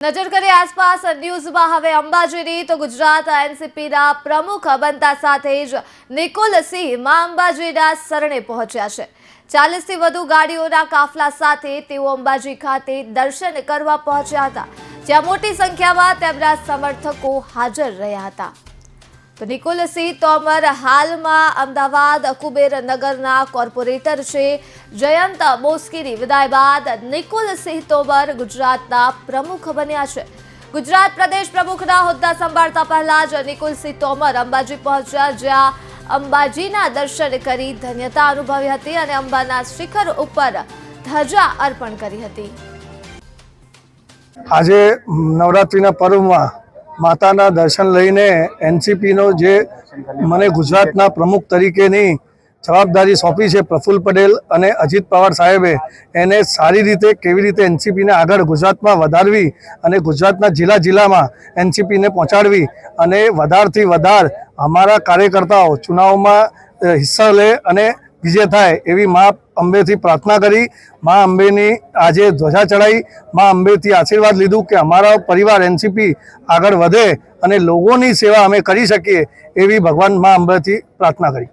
નજર કરીએ આસપાસ ન્યૂઝમાં હવે અંબાજીની તો ગુજરાત એનસીપીના પ્રમુખ બનતા સાથે જ નિકુલ સિંહ મા અંબાજીના શરણે પહોંચ્યા છે। 40થી વધુ ગાડીઓના કાફલા સાથે તેઓ અંબાજી ખાતે દર્શન કરવા પહોંચ્યા હતા, જ્યાં મોટી સંખ્યામાં તેમના સમર્થકો હાજર રહ્યા હતા। તો નિકુલ સિંહ તોમર હાલમાં અમદાવાદ કુબેર નગરના કોર્પોરેટર છે। જયંત બોસ્કીની વિદાય બાદ નિકુલ સિંહ તોમર ગુજરાતના પ્રમુખ બન્યા છે। ગુજરાત પ્રદેશ પ્રમુખના હોદ્દા સંભાળતા પહેલા જ નિકુલ સિંહ તોમર અંબાજી પહોંચ્યા, જ્યાં અંબાજીના દર્શન કરી ધન્યતા અનુભવી હતી અને અંબાના શિખર ઉપર ધજા અર્પણ કરી હતી। આજે નવરાત્રિના પર્વમાં માતાના દર્શન લઈને એનસીપીનો જે મને ગુજરાતના પ્રમુખ તરીકેની જવાબદારી સોંપી છે પ્રફુલ્લ પટેલ અને અજીત પવાર સાહેબે, એને સારી રીતે કેવી રીતે એનસીપીને આગળ ગુજરાતમાં વધારવી અને ગુજરાતના જિલ્લામાં એનસીપીને પહોંચાડવી અને વધારથી વધાર અમારા કાર્યકર્તાઓ ચુનાવમાં હિસ્સા લે અને વિજય થાય એવી મા અંબેથી પ્રાર્થના કરી। મા અંબેની આજે ધ્વજા ચડાવી, મા અંબેથી આશીર્વાદ લીધું કે અમારા પરિવાર એનસીપી આગળ વધે અને લોકોની સેવા અમે કરી શકીએ એવી ભગવાન મા અંબેથી પ્રાર્થના કરી।